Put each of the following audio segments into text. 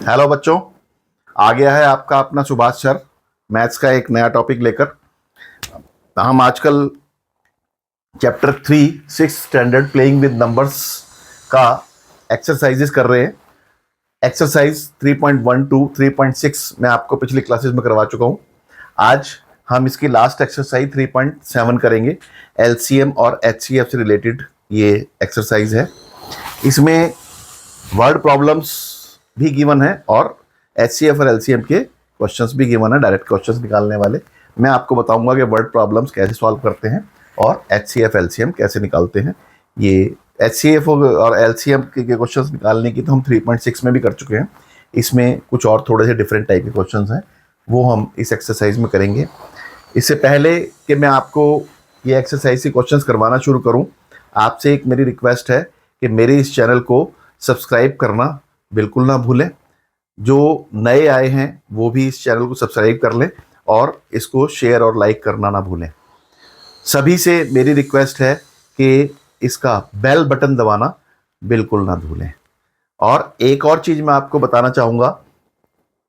Hello बच्चों, आ गया है आपका अपना सुभाष सर मैथ्स का एक नया टॉपिक लेकर। हम आजकल chapter 3 six standard playing with numbers का एक्सरसाइजेस कर रहे हैं। एक्सरसाइज 3.12 3.6 मैं आपको पिछली क्लासेस में करवा चुका हूं। आज हम इसकी लास्ट एक्सरसाइज 3.7 करेंगे। एलसीएम और एचसीएफ से रिलेटेड ये एक्सरसाइज है। इसमें वर्ड प्रॉब्लम्स भी गिवन है और एचसीएफ और एलसीएम के क्वेश्चंस भी गिवन है, डायरेक्ट क्वेश्चंस निकालने वाले। मैं आपको बताऊंगा कि वर्ड प्रॉब्लम्स कैसे सॉल्व करते हैं और एचसीएफ एलसीएम कैसे निकालते हैं। ये एचसीएफ और एलसीएम के क्वेश्चंस निकालने की तो हम 3.6 में भी कर चुके हैं। इसमें कुछ और थोड़े से डिफरेंट टाइप के क्वेश्चंस हैं, वो हम इस एक्सरसाइज में करेंगे। इससे पहले कि मैं आपको ये एक्सरसाइज के क्वेश्चंस करवाना शुरू करूं, आपसे एक मेरी रिक्वेस्ट है कि मेरे इस चैनल को सब्सक्राइब करना बिल्कुल ना भूलें। जो नए आए हैं वो भी इस चैनल को सब्सक्राइब कर लें और इसको शेयर और लाइक करना ना भूलें। सभी से मेरी रिक्वेस्ट है कि इसका बेल बटन दबाना बिल्कुल ना भूलें। और एक और चीज़ मैं आपको बताना चाहूँगा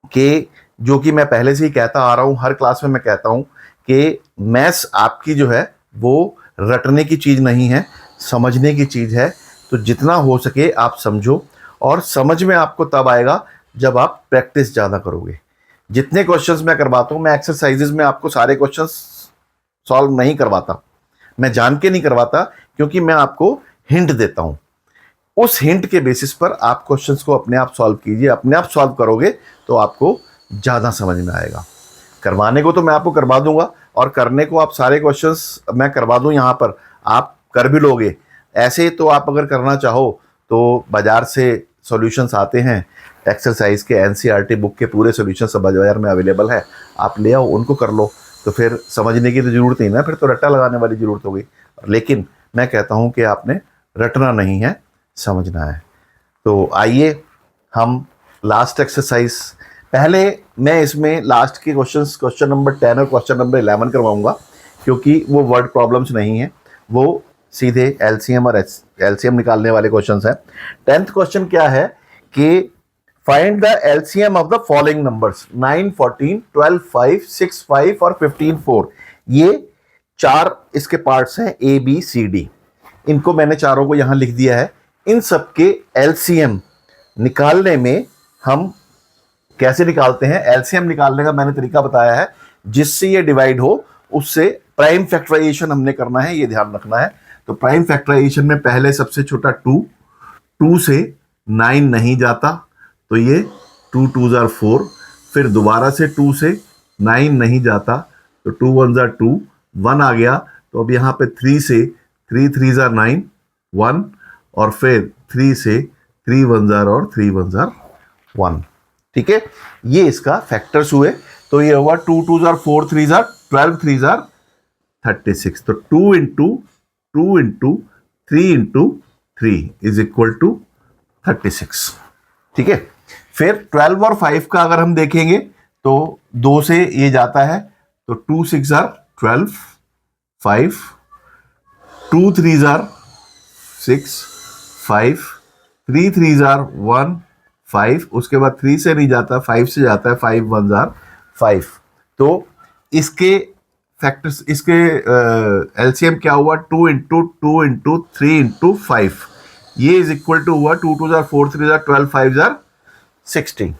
कि जो कि मैं पहले से ही कहता आ रहा हूँ, हर क्लास में मैं कहता हूँ कि मैथ्स आपकी जो है वो रटने की चीज़ नहीं है, समझने की चीज़ है। तो जितना हो सके आप समझो, और समझ में आपको तब आएगा जब आप प्रैक्टिस ज़्यादा करोगे। जितने क्वेश्चंस मैं करवाता हूँ, मैं एक्सरसाइजेज में आपको सारे क्वेश्चंस सॉल्व नहीं करवाता, मैं जान के नहीं करवाता, क्योंकि मैं आपको हिंट देता हूँ। उस हिंट के बेसिस पर आप क्वेश्चंस को अपने आप सॉल्व कीजिए। अपने आप सॉल्व करोगे तो आपको ज़्यादा समझ में आएगा। करवाने को तो मैं आपको करवा दूंगा और करने को आप सारे क्वेश्चंस मैं करवा दूं, यहाँ पर आप कर भी लोगे। ऐसे तो आप अगर करना चाहो तो बाज़ार से सॉल्यूशंस आते हैं, एक्सरसाइज के एनसीईआरटी बुक के पूरे सॉल्यूशन सब बाजार में अवेलेबल है, आप ले आओ, उनको कर लो। तो फिर समझने की तो ज़रूरत नहीं ना, फिर तो रट्टा लगाने वाली ज़रूरत होगी। लेकिन मैं कहता हूँ कि आपने रटना नहीं है, समझना है। तो आइए हम लास्ट एक्सरसाइज, पहले मैं इसमें लास्ट के क्वेश्चन नंबर 10 और क्वेश्चन नंबर 11 करवाऊंगा, क्योंकि वो वर्ड प्रॉब्लम्स नहीं है, वो सीधे एलसीएम और एलसीएम निकालने वाले क्वेश्चंस हैं। 10th क्वेश्चन क्या है कि find the LCM of the following numbers 9, 14, 12, 5, 6, 5 और 15, 4। ये चार इसके पार्ट्स हैं, ए बी सी डी। इनको मैंने चारों को यहां लिख दिया है। इन सब के एलसीएम निकालने में हम कैसे निकालते हैं, एलसीएम निकालने का मैंने तरीका बताया है। जिससे ये डिवाइड हो उससे प्राइम फैक्टराइजेशन हमने करना है, ये ध्यान रखना है। तो प्राइम फैक्टराइजेशन में पहले सबसे छोटा 2 से 9 नहीं जाता, तो ये 2 2s are 4। फिर दोबारा से 2 से 9 नहीं जाता, तो 2 1s are 2, 1 आ गया। तो अब यहाँ पे 3 से 3 3s are 9, 1, और फिर 3 से 3 1s are और 3 1s are 1। ठीक है, ये इसका फैक्टर्स हुए। तो ये हुआ 2 2s are 4 3s are 12 3s are 36। तो 2 into 2 into 3 into 3 is equal to 36। ठीक है, फिर 12 और 5 का अगर हम देखेंगे तो 2 से ये जाता है, तो 2 6s are 12, 5, 2 3s are 6, 5, 3 3s are 1, 5। उसके बाद 3 से नहीं जाता, 5 से जाता है, 5 1s are 5। तो इसके फैक्टर्स, इसके एलसीएम क्या हुआ, 2 into 2 into 3 into 5, ये इज इक्वल टू हुआ 2 2s are 4 3s are 12 5s are 16।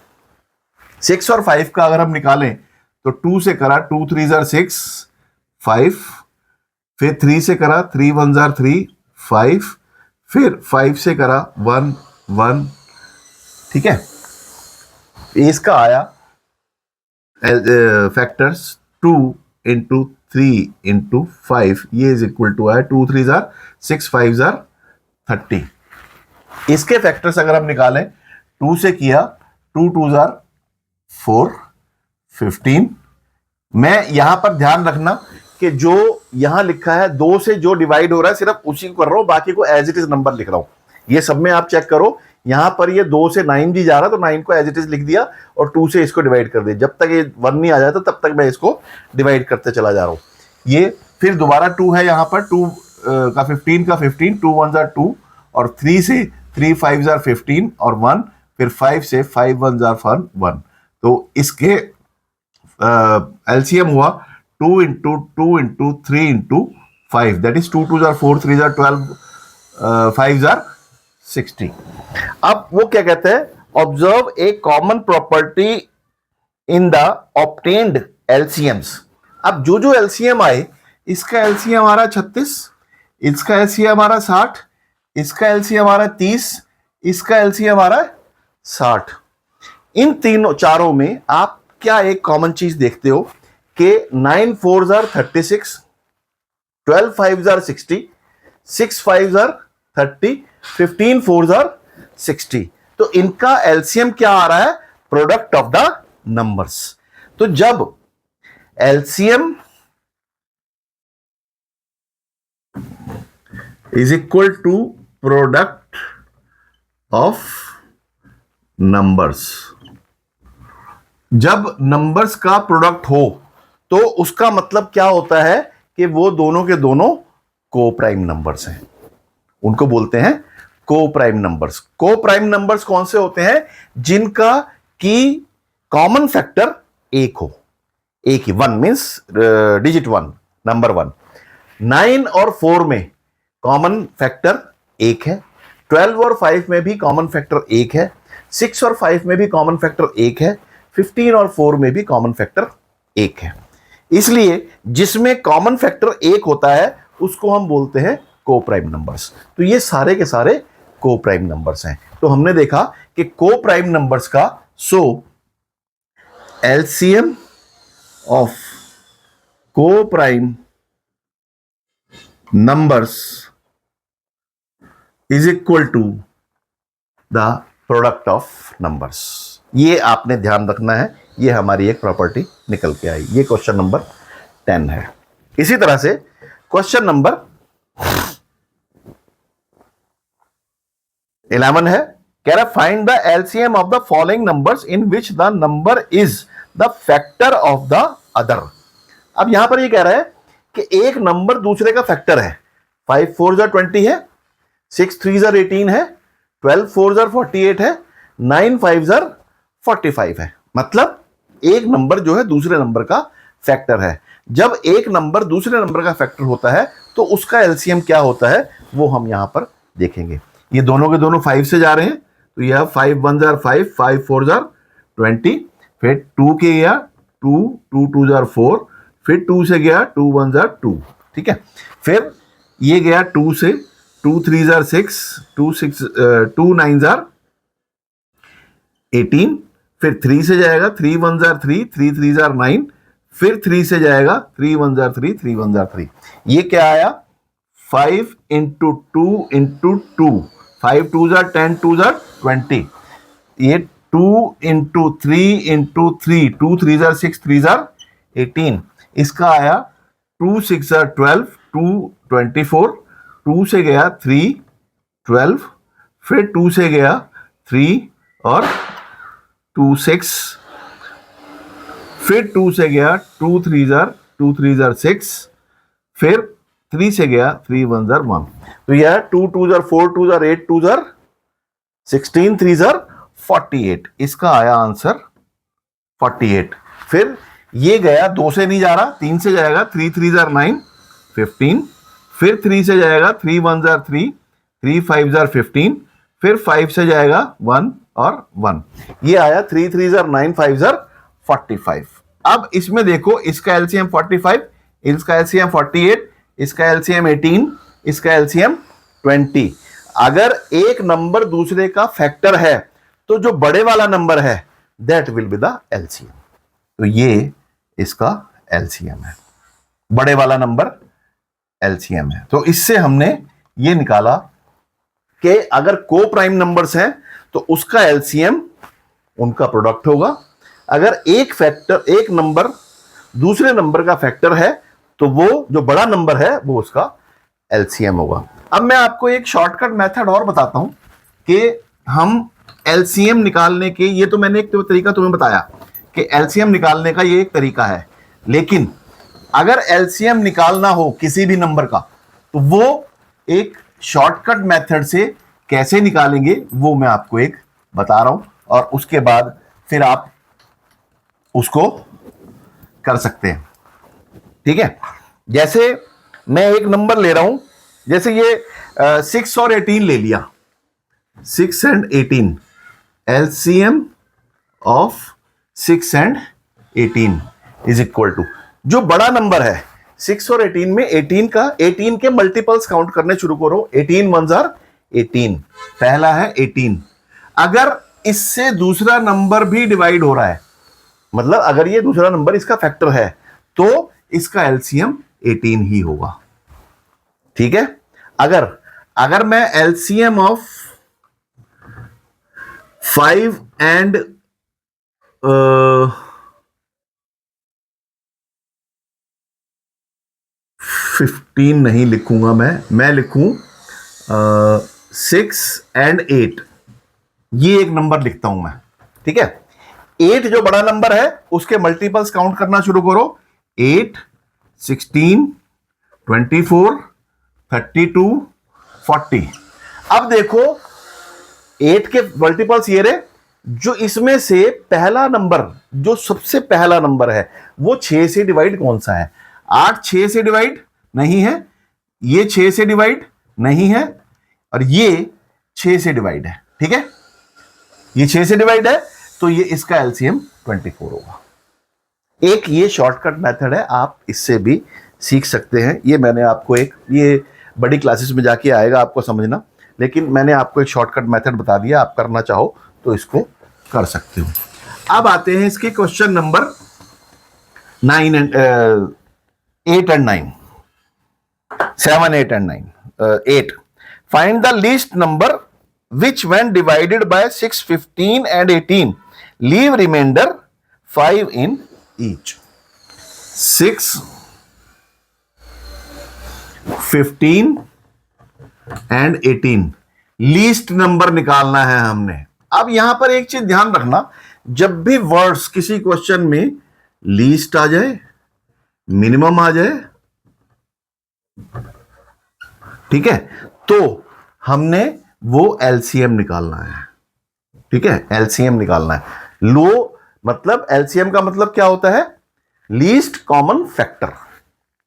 6 और 5 का अगर हम निकालें तो 2 से करा 2 3s are 6, 5, फिर 3 से करा 3 1s are 3, 5, फिर 5 से करा 1 1। ठीक है, इसका आया फैक्टर्स 2 into 3 into 5, ये इज इक्वल टू आया 2 3s are 6 5s are 30। इसके फैक्टर्स अगर हम निकालें, 2 से किया 2 2s are 4, 15। मैं यहां पर ध्यान रखना कि जो यहां लिखा है 2 से जो डिवाइड हो रहा है सिर्फ उसी को कर रहा हूं, बाकी को एज इट इज नंबर लिख रहा हूं। ये सब में आप चेक करो, यहां पर ये 2 से 9 भी जा रहा, तो 9 को एज इट इज लिख दिया और 2 से इसको डिवाइड कर दिया। जब तक ये 1 नहीं आ जाता तब तक मैं इसको डिवाइड करते चला जा रहा हूं। ये फिर दोबारा 2 है यहां पर, 2 का 15 का 15, 2 1s are 2, और 3 से 3 5s are 15 और 1, फिर 5 से 5 1 जार 1, तो इसके एलसीएम हुआ 2 into 2 into 3 into 5, that is 2 2 जार 4, 3 जार 12, 5 जार 60। अब वो क्या कहते हैं, observe a common property in the obtained LCMs. अब जो जो एलसीएम आए, इसका एलसीएम हमारा 36, इसका एलसीएम हमारा 60, इसका एलसीएम हमारा 30, इसका एलसीएम हमारा 60। इन तीनों चारों में आप क्या एक कॉमन चीज देखते हो कि 9 4 जार 36, 12 5 जार 60, 6 5 जार 30, 15 4 जार 60। तो इनका एलसीएम क्या आ रहा है, प्रोडक्ट ऑफ द नंबर्स। तो जब LCM is equal to product of numbers, जब नंबर्स का प्रोडक्ट हो तो उसका मतलब क्या होता है कि वो दोनों के दोनों को प्राइम नंबर्स हैं, उनको बोलते हैं को प्राइम नंबर्स। को प्राइम नंबर्स कौन से होते हैं, जिनका की कॉमन फैक्टर एक हो, एक ही, 1 मींस डिजिट 1, नंबर 1। 9 और 4 में कॉमन फैक्टर एक है, 12 और 5 में भी कॉमन फैक्टर एक है, 6 और 5 में भी कॉमन फैक्टर एक है, 15 और 4 में भी कॉमन फैक्टर एक है। इसलिए जिसमें कॉमन फैक्टर एक होता है उसको हम बोलते हैं को प्राइम नंबर्स। तो ये सारे के सारे को प्राइम नंबर्स हैं। तो हमने देखा कि को प्राइम नंबर्स का LCM of coprime numbers is equal to the product of numbers. ये आपने ध्यान रखना है, ये हमारी एक प्रॉपर्टी निकल के आई। ये क्वेश्चन नंबर 10 है। इसी तरह से क्वेश्चन नंबर 11 है, कह रहा find the LCM of the following numbers in which the number is the factor of the other. अब यहां पर ये कह रहा है कि एक नंबर दूसरे का फैक्टर है। 5 4 जार 20 है, 6 3 जार 18 है, 12 4 जार 48 है, 9 5 जार 45 है। मतलब एक नंबर जो है दूसरे नंबर का फैक्टर है। जब एक नंबर दूसरे नंबर का फैक्टर होता है तो उसका एलसीएम क्या होता है वो हम यहां पर देखेंगे। ये दोनों के दोनों 5 से जा रहे हैं, तो यह 5 1 जार 5, 5 4 जार 20, फिर 2 के गया 2 2 2 जार 4, फिर 2 से गया 2 1 जार 2, ठीक है। फिर ये गया 2 से 2 3 जार 6, 2 9 जार 18, फिर 3 से जाएगा 3 1 जार 3, 3 3 जार 9, फिर 3 से जाएगा 3 1 जार 3, 3 1 जार 3। ये क्या आया, 5 इंटू 2 इंटू 2, 5 2 जार 10, 2 जार 20। ये 2 इंटू 3 इंटू 3, 2 3 जार 6, 3 जार 18। इसका आया 2 6 जार 12, 2 24, 2 से गया 3 12, फिर 2 से गया 3 और 2 6, फिर 2 से गया 2 3 जार 6, फिर 3 से गया 3 1 जार 1। तो यह 2 2 जार 4, 2 जार 8, 2 जार 16, 3 जार 48। इसका आया आंसर 48। फिर ये गया 2 से नहीं जा रहा, 3 से जाएगा, 3 3 जार 9, 15, फिर 3 से जाएगा 3 1 जार 3, 3 5 जार 15, फिर 5 से जाएगा 1 और 1। ये आया 3 3 जार 9, 5 जार 45। अब इसमें देखो, इसका एलसीएम 45, इसका एलसीएम 48, इसका एलसीएम 18, इसका एलसीएम 20। अगर एक नंबर दूसरे का फैक्टर है तो जो बड़े वाला नंबर है that will be the LCM. तो ये इसका एलसीएम है, बड़े वाला नंबर एलसीएम है। तो इससे हमने ये निकाला कि अगर को प्राइम नंबर्स हैं तो उसका एलसीएम उनका प्रोडक्ट होगा। अगर एक फैक्टर, एक नंबर दूसरे नंबर का फैक्टर है तो वो जो बड़ा नंबर है वो उसका एलसीएम होगा। अब मैं आपको एक शॉर्टकट मेथड और बताता हूं कि हम एलसीएम निकालने के, ये तो मैंने एक तरीका तुम्हें बताया कि एलसीएम निकालने का ये एक तरीका है, लेकिन अगर एलसीएम निकालना हो किसी भी नंबर का तो वो एक शॉर्टकट मेथड से कैसे निकालेंगे वो मैं आपको एक बता रहा हूं, और उसके बाद फिर आप उसको कर सकते हैं। ठीक है, जैसे मैं एक नंबर ले रहा हूं, जैसे ये 6 और 18 ले लिया, 6 and 18, LCM of 6 and 18 is equal to, जो बड़ा नंबर है 6 और 18 में 18 के मल्टीपल्स काउंट करने शुरू करो। 18 1 जार 18, पहला है 18। अगर इससे दूसरा नंबर भी डिवाइड हो रहा है, मतलब अगर ये दूसरा नंबर इसका फैक्टर है, तो इसका एलसीएम 18 ही होगा। ठीक है, अगर मैं एलसीएम ऑफ 5 एंड 15 नहीं लिखूंगा, मैं लिखूं 6 एंड 8, ये एक नंबर लिखता हूं मैं। ठीक है, 8 जो बड़ा नंबर है उसके मल्टीपल्स काउंट करना शुरू करो। 8, 16, 24, 32, 40। अब देखो 8 के मल्टीपल्स ये रहे, जो इसमें से पहला नंबर, जो सबसे पहला नंबर है, वो 6 से डिवाइड कौन सा है? 8 6 से डिवाइड नहीं है, ये 6 से डिवाइड नहीं है, और ये 6 से डिवाइड है। ठीक है, ये 6 से डिवाइड है, तो ये इसका एलसीएम 24 होगा। एक ये शॉर्टकट मेथड है, आप इससे भी सीख सकते हैं। ये मैंने आपको ये बड़ी क्लासेस में जाके आएगा आपको समझना, लेकिन मैंने आपको एक शॉर्टकट मेथड बता दिया, आप करना चाहो तो इसको कर सकते हो। अब आते हैं इसके question number 8 and 9, 7, 8 and 9. 8. Find the least number which when divided by 6, 15 and 18 leave remainder 5 in each. 6, 15 and 18 least number निकालना है हमने। अब यहां पर एक चीज ध्यान रखना, जब भी वर्ड्स किसी क्वेश्चन में लीस्ट आ जाए, मिनिमम आ जाए, ठीक है, तो हमने वो एलसीएम निकालना है। ठीक है, एलसीएम निकालना है। लो मतलब एलसीएम का मतलब क्या होता है? Least common factor,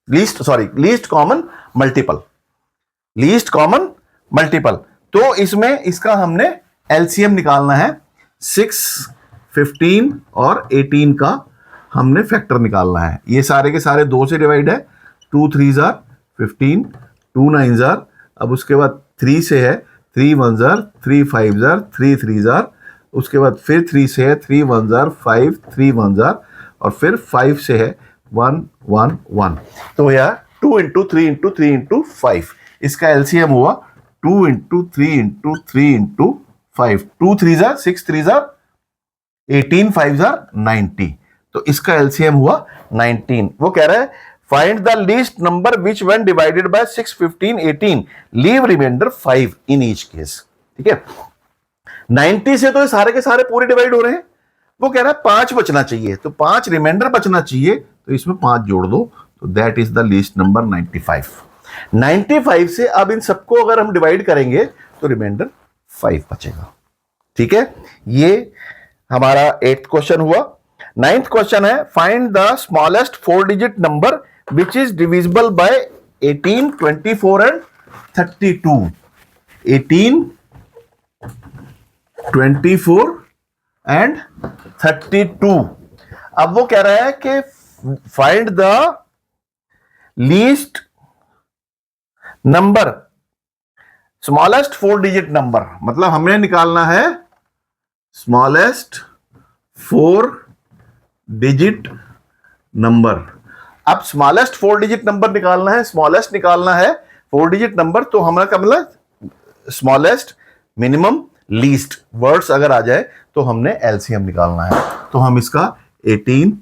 least common multiple, least common multiple. तो इसमें इसका हमने एलसीएम निकालना है। 6, 15 और 18 का हमने फैक्टर निकालना है। ये सारे के सारे 2 से डिवाइड है, 2 3 जार 15, 2 9 जार, अब उसके बाद 3 से है, 3 1 जार, 3 5 जार, 3 3 जार, उसके बाद फिर 3 से है, 3 1 जार, 5 3 1 जार, और फिर 5 से है 1 1 1। तो यह 2 इंटू 3 इंटू 3 इंटू 5, इसका एलसीएम हुआ 2 into 3 into 3 into 5, 2 3 jar 6 3 jar 18, 5 jar 90, तो इसका एलसीएम हुआ 19। वो कह रहा है find the least number which when divided by 6, 15, 18 leave remainder 5 in each case. ठीक है, 90 से तो ये सारे के सारे पूरे डिवाइड हो रहे हैं। वो कह रहा है 5 बचना चाहिए, तो 5 रिमाइंडर बचना चाहिए, तो इसमें 5 जोड़ दो, तो that is the least number 95। 95 से अब इन सबको अगर हम डिवाइड करेंगे तो रिमाइंडर 5 बचेगा। ठीक है, ये हमारा 8th क्वेश्चन हुआ। 9th क्वेश्चन है find the smallest 4 digit number which is divisible by 18, 24 and 32. 18, 24 and 32। अब वो कह रहा है कि find the least number, smallest 4 digit number, मतलब हमने निकालना है smallest 4 digit number। अब स्मॉलेस्ट 4 डिजिट नंबर निकालना है, स्मॉलेस्ट निकालना है 4 डिजिट नंबर, तो हमारा क्या मतलब स्मॉलेस्ट, मिनिमम, लीस्ट वर्ड्स अगर आ जाए तो हमने एलसीएम निकालना है। तो हम इसका 18,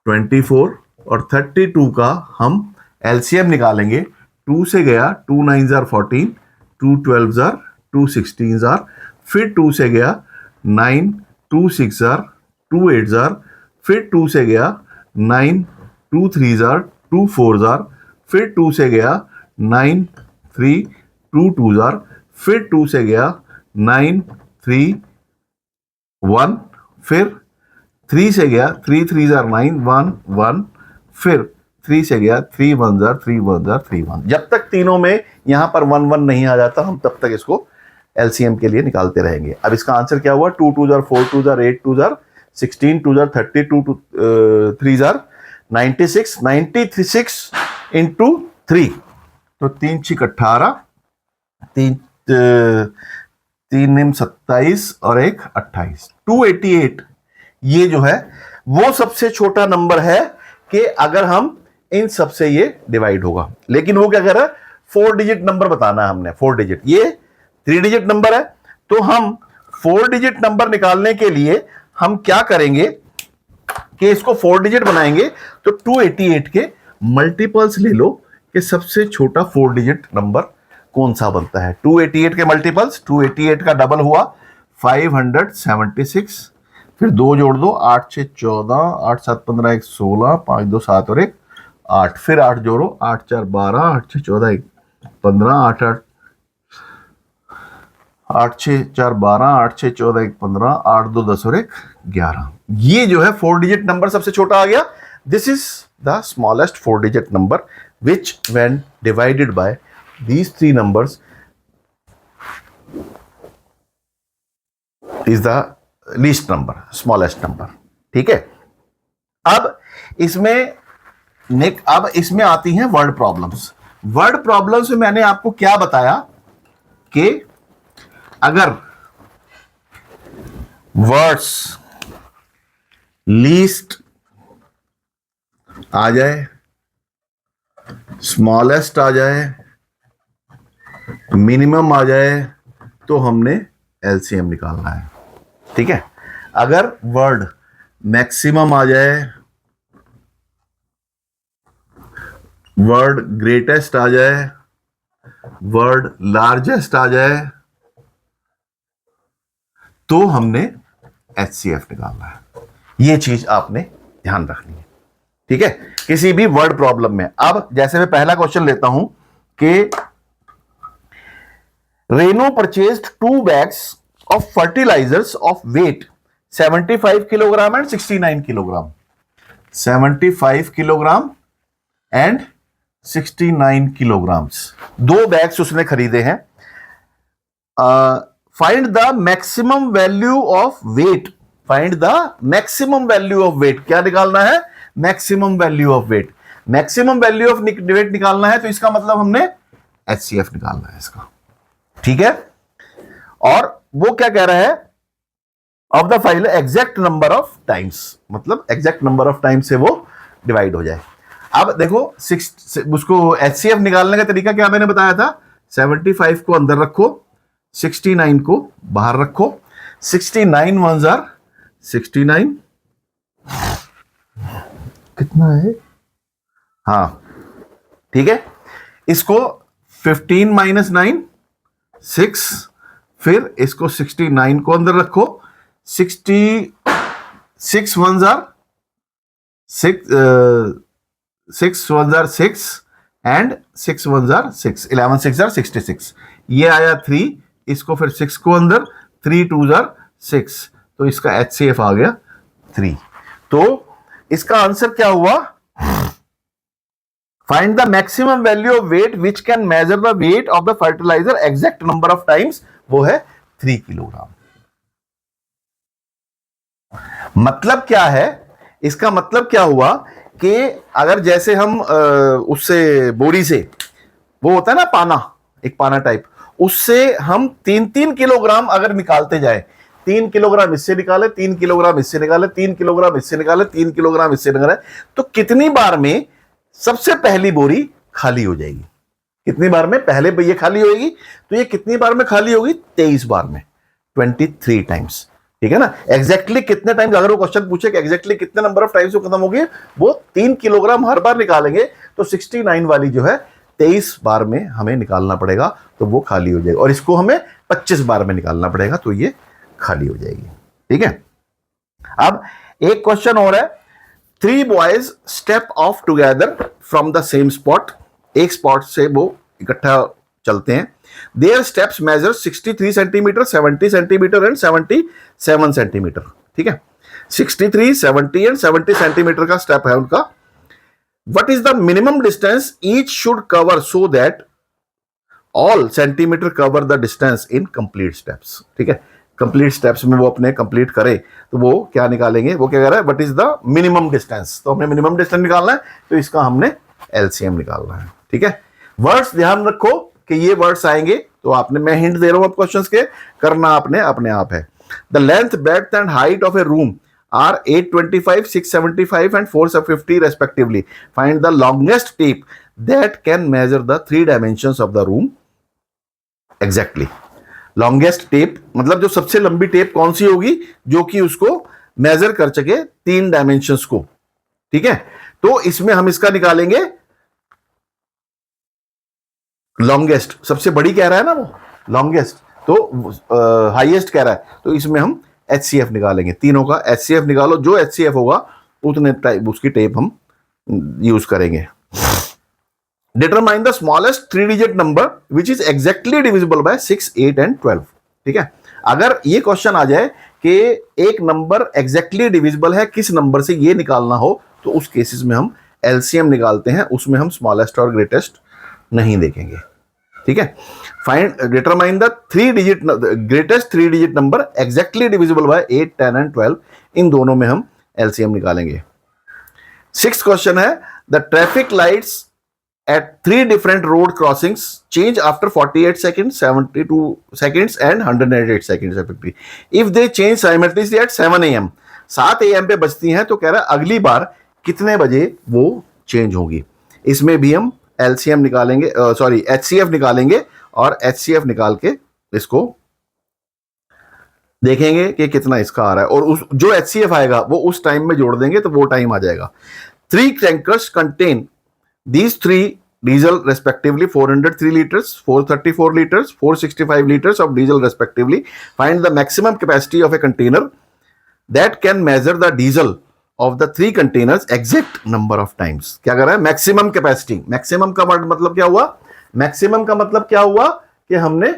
24 और 32 का हम एलसीएम निकालेंगे। 2 से गया, 2 9 जार 14, 2 12 जार, 2 16 जार, फिर 2 से गया 9, 2 6 जार, 2 8 जार, फिर 2 से गया 9, 2 3 जार, 2 4 जार, फिर 2 से गया 9 3, 2 2 जार, फिर 2 से गया 9 3 1, फिर 3 से गया 3 3 जार 9 1 1, फिर 3 से गया 3 1 जार 3 1 जार 3 1। जब तक तीनों में यहां पर 1 1 नहीं आ जाता हम तब तक इसको एलसीएम के लिए निकालते रहेंगे। अब इसका आंसर क्या हुआ, 2 2 जार 4 2 jar 8 2 jar 16 2 jar 32 3 jar 96 96 into 3, तो 3 6 18, 3 3 27 और 1 28, 288। ये जो है वो सबसे छोटा नंबर है कि अगर हम इन सबसे ये डिवाइड होगा। लेकिन वो क्या कर रहा है, 4 डिजिट नंबर बताना है हमने, 4 डिजिट, ये 3 डिजिट नंबर है। तो हम 4 डिजिट नंबर निकालने के लिए हम क्या करेंगे कि इसको 4 डिजिट बनाएंगे, तो 288 के मल्टीपल्स ले लो कि सबसे छोटा 4 डिजिट नंबर कौन सा बनता है। 288 के मल्टीपल्स, 288 का डबल हुआ 576, फिर 2 जोड़ दो, 8 6 14, 8 7 15, 1 16, 5 2 7 और 1 8, फिर 8 जोड़ो, 8 4 12, 8 6 14, 1 15, 8 8 8 6 4 12, 8 6 14, 1 15, 8 2 10 और 1 11। ये जो है 4 डिजिट नंबर सबसे छोटा आ गया। This is the smallest 4 digit number which when divided by these 3 numbers is the least number, smallest number। ठीक है। अब इसमें आती हैं वर्ड प्रॉब्लम्स। वर्ड प्रॉब्लम्स में मैंने आपको क्या बताया कि अगर वर्ड्स लीस्ट आ जाए, स्मॉलेस्ट आ जाए, मिनिमम आ जाए, तो हमने एलसीएम निकालना है। ठीक है। अगर वर्ड मैक्सिमम आ जाए, वर्ड ग्रेटेस्ट आ जाए, वर्ड लार्जेस्ट आ जाए, तो हमने एचसीएफ निकालना है। यह चीज आपने ध्यान रखनी है। ठीक है, किसी भी वर्ड प्रॉब्लम में। अब जैसे मैं पहला क्वेश्चन लेता हूं कि Renu purchased 2 bags of fertilizers of weight 75 kilogram and 69 kilogram. 75 kilogram and 69 kilograms. 2 bags उसने खरीदे हैं। Find the maximum value of weight. Find the maximum value of weight. क्या निकालना है, maximum value of weight. Maximum value of weight निकालना है, तो इसका मतलब हमने एचसीएफ निकालना है इसका। ठीक है। और वो क्या कह रहा है, of the file exact number of times, मतलब एग्जैक्ट नंबर ऑफ टाइम्स से वो डिवाइड हो जाए। अब देखो उसको एचसीएफ निकालने का तरीका क्या मैंने बताया था, 75 को अंदर रखो, 69 को बाहर रखो। 69 1 जार 69, कितना है, हाँ ठीक है। इसको 15 माइनस 9 6, फिर इसको 69 को अंदर रखो। 66 1 jar 6, 6 1 jar 6 and 6 1 jar 6, 11 6 jar 66। ये आया 3, इसको फिर 6 को अंदर, 3 2 जार 6, तो इसका एचसीएफ आ गया 3। तो इसका आंसर क्या हुआ, find the maximum value of weight which can measure the weight of the fertilizer exact number of times, वो है 3 किलोग्राम। मतलब क्या है, इसका मतलब क्या हुआ कि अगर जैसे हम उससे बोरी से, वो होता है ना पाना, एक पाना टाइप, उससे हम 3-3 किलोग्राम अगर निकालते जाए, 3 किलोग्राम इससे निकाले, 3 किलोग्राम इससे निकाले, 3 किलोग्राम इससे निकाले, 3 किलोग्राम इससे निकाले, तो कितनी बार में सबसे पहली बोरी खाली हो जाएगी, कितनी बार में पहले ये खाली होगी, तो ये कितनी बार में खाली होगी, 23 बार में, 23 टाइम्स। ठीक है ना। एग्जैक्टली कितने टाइम्स, अगर वो क्वेश्चन पूछे कि एग्जैक्टली कितने नंबर ऑफ टाइम्स वो खत्म होगी, वो 3 किलोग्राम हर बार निकालेंगे, तो 69 वाली जो है 23 बार में हमें निकालना पड़ेगा, तो वो खाली हो जाएगी। और इसको हमें 25 बार में निकालना पड़ेगा, तो ये खाली हो जाएगी। ठीक है। अब एक क्वेश्चन और है, 3 boys step of together from the same spot. एक स्पॉट से वो इकट्ठा चलते हैं। Their steps measure 63 centimetre, 70 centimetre and 77 centimetre. ठीक है, 63, 70 एंड 70 सेंटीमीटर का स्टेप है उनका। What is the minimum distance each should cover so that all centimetre cover the distance in complete steps. ठीक है, कंप्लीट स्टेप्स में वो अपने कंप्लीट करे तो वो क्या निकालेंगे, वो क्या कह रहा है, what is the minimum distance. तो हमने मिनिमम डिस्टेंस निकालना है, तो इसका हमने एलसीएम निकालना है। ठीक है, वर्ड्स ध्यान रखो कि ये वर्ड्स आएंगे, तो आपने, मैं हिंट दे रहा हूं अब क्वेश्चंस के, करना आपने अपने आप है। The length, breadth and height of a room are 825, 675 and 450 respectively. Find the longest tape that can measure the 3 dimensions of the room exactly. Longest tape मतलब जो सबसे लंबी टेप कौन सी होगी, जो कि उसको मेजर कर सके 3 डायमेंशंस को। ठीक है, तो इसमें हम इसका निकालेंगे लॉन्गेस्ट, सबसे बड़ी कह रहा है ना वो, लॉन्गेस्ट तो हाईएस्ट कह रहा है, तो इसमें हम एचसीएफ निकालेंगे। तीनों का एचसीएफ निकालो, जो एचसीएफ होगा उतने टाइप उसकी टेप हम यूज करेंगे। Determine the smallest 3 digit number which is exactly divisible by 6, 8 and 12। ठीक है, अगर ये क्वेश्चन आ जाए कि एक नंबर एग्जैक्टली डिविजिबल है किस नंबर से, ये निकालना हो, तो उस केसेस में हम एलसीएम निकालते हैं, उसमें हम स्मॉलेस्ट और ग्रेटेस्ट नहीं देखेंगे। ठीक है, find determine the 3 digit greatest 3 digit number exactly divisible by 8, 10 and 12। इन दोनों में हम एलसीएम निकालेंगे। 6th क्वेश्चन है, the traffic lights at 3 different road crossings change after 48 seconds, 72 seconds and 108 seconds respectively. If they change simultaneously at 7 AM, 7 AM पे बजती हैं, तो कह रहा है अगली बार कितने बजे वो चेंज होगी। इसमें भी हम एलसीएम निकालेंगे, सॉरी एचसीएफ निकालेंगे, और एचसीएफ निकाल के इसको देखेंगे कि कितना इसका आ रहा है, और उस जो एचसीएफ आएगा वो उस टाइम में जोड़ देंगे, तो वो टाइम आ जाएगा। 3 tankers contain these 3 diesel respectively 403 liters, 434 liters, 465 liters of diesel respectively. Find the maximum capacity of a container that can measure the diesel of the 3 containers exact number of times. क्या कर रहा है, maximum capacity. Maximum का मतलब क्या हुआ, maximum का मतलब क्या हुआ कि हमने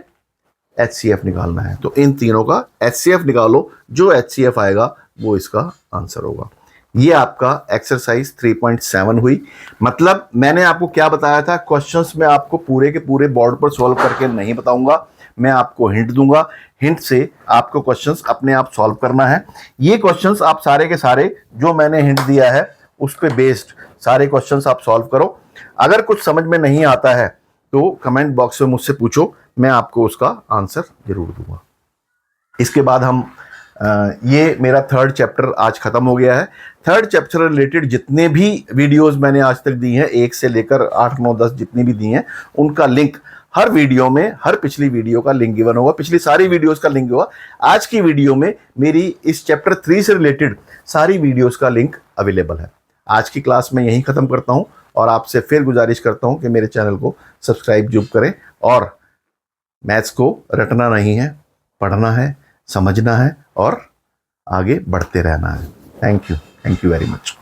एचसीएफ निकालना है, तो इन तीनों का एचसीएफ निकालो, जो एचसीएफ आएगा वो इसका आंसर होगा। ये आपका एक्सरसाइज 3.7 हुई। मतलब मैंने आपको क्या बताया था, क्वेश्चंस में आपको पूरे के पूरे बोर्ड पर सॉल्व करके नहीं बताऊंगा, मैं आपको हिंट दूंगा, हिंट से आपको क्वेश्चंस अपने आप सॉल्व करना है। ये क्वेश्चंस आप सारे के सारे जो मैंने हिंट दिया है उस पे बेस्ड सारे क्वेश्चंस आप सॉल्व करो। अगर कुछ समझ में नहीं आता है तो कमेंट बॉक्स में मुझसे पूछो, मैं आपको उसका आंसर जरूर दूंगा। इसके बाद हम ये मेरा 3rd चैप्टर आज खत्म हो गया है। 3rd चैप्टर रिलेटेड जितने भी वीडियोस मैंने आज तक दी हैं, 1 से लेकर 8, 9, 10 जितनी भी दी हैं, उनका लिंक हर वीडियो में, हर पिछली वीडियो का लिंक गिवन होगा, पिछली सारी वीडियोस का लिंक होगा। आज की वीडियो में मेरी इस चैप्टर 3 से रिलेटेड सारी वीडियोस का लिंक अवेलेबल है। आज की क्लास में यहीं खत्म करता हूं, और आपसे फिर गुजारिश करता हूं कि मेरे चैनल को सब्सक्राइब जरूर करें, और मैथ्स को रटना नहीं है, पढ़ना है, समझना है और आगे बढ़ते रहना है। Thank you very much.